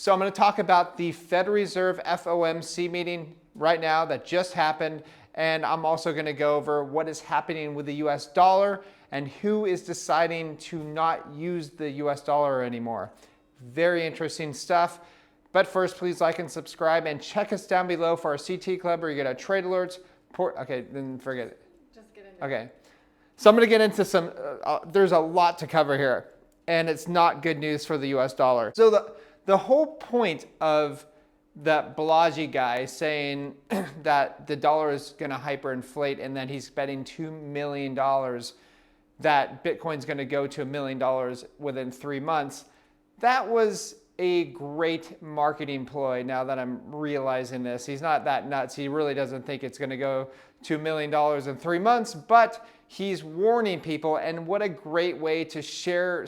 So I'm going to talk about the Federal Reserve FOMC meeting right now that just happened. And I'm also going to go over what is happening with the US dollar and who is deciding to not use the US dollar anymore. Very interesting stuff. But first, please like and subscribe and check us down below for our CT Club where you get our trade alerts. Okay, then forget it. Just get into it. Okay. So I'm going to get into some, there's a lot to cover here, and it's not good news for the US dollar. So the whole point of that Balaji guy saying that the dollar is going to hyperinflate and that he's betting $2 million that Bitcoin's going to go to $1 million within 3 months, that was a great marketing ploy now that I'm realizing this. He's not that nuts. He really doesn't think it's going to go to $1 million in 3 months, but he's warning people, and what a great way to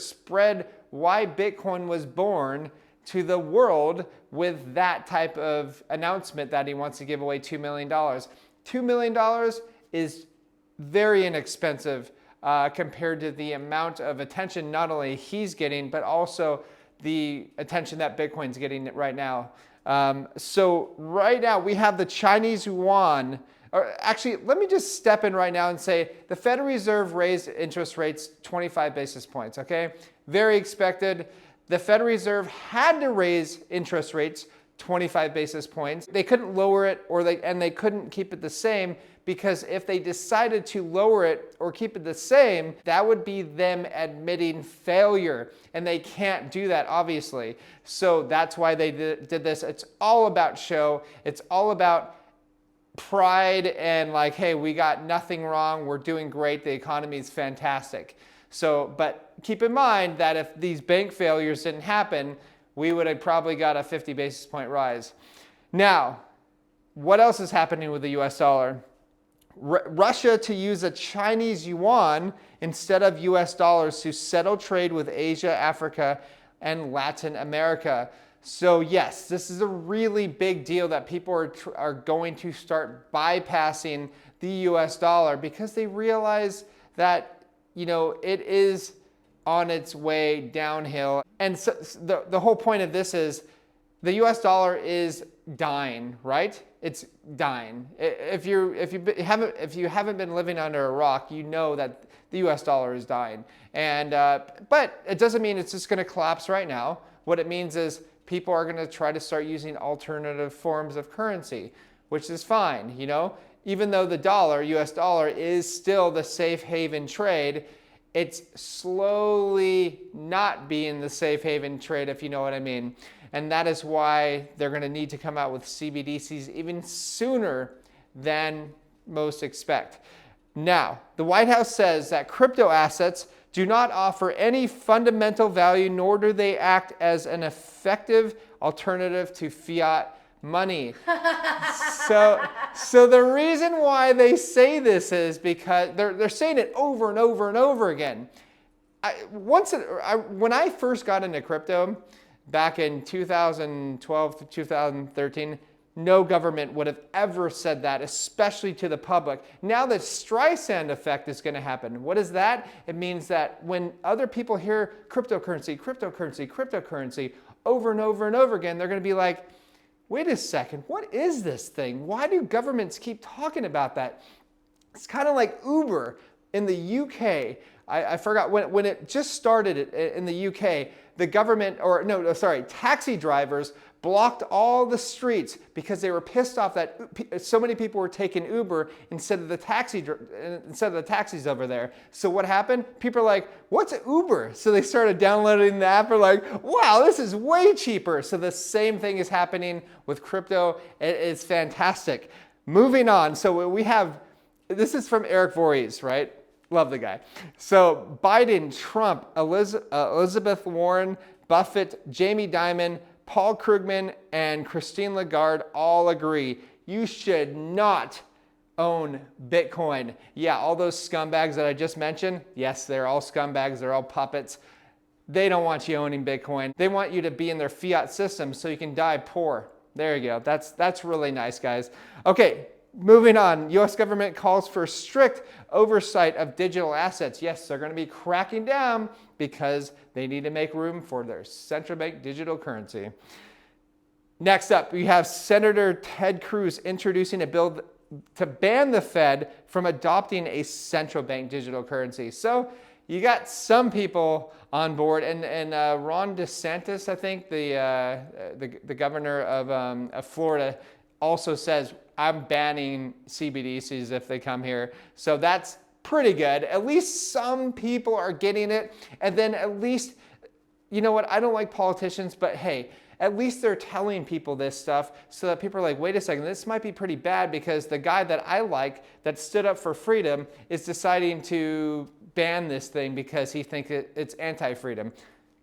spread why Bitcoin was born to the world with that type of announcement that he wants to give away $2 million. $2 million is very inexpensive compared to the amount of attention not only he's getting, but also the attention that Bitcoin's getting right now. So right now we have the Chinese yuan. Or actually, let me just step in right now and say the Federal Reserve raised interest rates 25 basis points, okay? Very expected. The Federal Reserve had to raise interest rates 25 basis points. They couldn't lower it and they couldn't keep it the same, because if they decided to lower it or keep it the same, that would be them admitting failure. And they can't do that, obviously. So that's why they did this. It's all about show. It's all about pride and like, hey, we got nothing wrong. We're doing great. The economy is fantastic. So, but keep in mind that if these bank failures didn't happen, we would have probably got a 50 basis point rise. Now, what else is happening with the US dollar? Russia to use a Chinese yuan instead of US dollars to settle trade with Asia, Africa, and Latin America. So yes, this is a really big deal that people are going to start bypassing the US dollar because they realize that, you know, it is on its way downhill. And so the whole point of this is the US dollar is dying, right? It's dying. If you haven't been living under a rock, you know that the US dollar is dying. And but it doesn't mean it's just going to collapse right now. What it means is people are going to try to start using alternative forms of currency, which is fine, you know? Even though the dollar, US dollar, is still the safe haven trade, it's slowly not being the safe haven trade, if you know what I mean. And that is why they're going to need to come out with CBDCs even sooner than most expect. Now, the White House says that crypto assets do not offer any fundamental value, nor do they act as an effective alternative to fiat money. So the reason why they say this is because they're saying it over and over and over again. When I first got into crypto back in 2012 to 2013, no government would have ever said that, especially to the public. Now the Streisand effect is going to happen. What is that? It means that when other people hear cryptocurrency, cryptocurrency, cryptocurrency over and over and over again, they're going to be like, wait a second, what is this thing? Why do governments keep talking about that? It's kind of like Uber in the UK. I forgot when it just started in the UK, the government, taxi drivers blocked all the streets because they were pissed off that so many people were taking Uber instead of the taxis over there. So what happened? People are like, what's Uber? So they started downloading the app. They're like, wow, this is way cheaper. So the same thing is happening with crypto. It's fantastic. Moving on. So we have, this is from Eric Voorhees, right? Love the guy. So Biden, Trump, Elizabeth Warren, Buffett, Jamie Dimon, Paul Krugman, and Christine Lagarde all agree you should not own Bitcoin. Yeah, all those scumbags that I just mentioned, yes, they're all scumbags, they're all puppets. They don't want you owning Bitcoin. They want you to be in their fiat system so you can die poor. There you go. That's really nice, guys. Okay, moving on. U.S. government calls for strict oversight of digital assets. Yes, they're going to be cracking down because they need to make room for their central bank digital currency. Next up, we have Senator Ted Cruz introducing a bill to ban the Fed from adopting a central bank digital currency. So you got some people on board, and Ron DeSantis, I think, the governor of Florida, also says, I'm banning CBDCs if they come here. So that's pretty good. At least some people are getting it. And then at least, you know what, I don't like politicians, but hey, at least they're telling people this stuff so that people are like, wait a second, this might be pretty bad because the guy that I like that stood up for freedom is deciding to ban this thing because he thinks it's anti-freedom.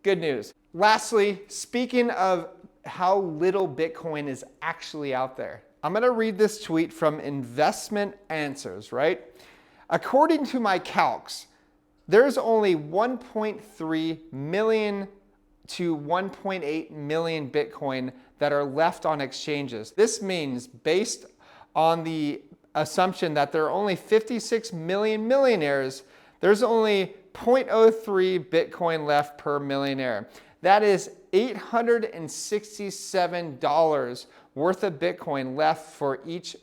Good news. Lastly, speaking of how little Bitcoin is actually out there, I'm going to read this tweet from Investment Answers, right? According to my calcs, there's only 1.3 million to 1.8 million Bitcoin that are left on exchanges. This means, based on the assumption that there are only 56 million millionaires, there's only 0.03 Bitcoin left per millionaire. That is $867 worth of Bitcoin left for each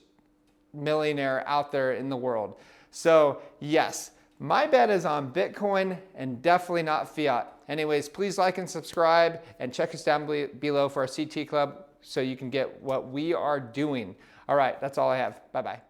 millionaire out there in the world. So yes, my bet is on Bitcoin and definitely not fiat. Anyways, please like and subscribe and check us down below for our CT Club so you can get what we are doing. All right, that's all I have. Bye-bye.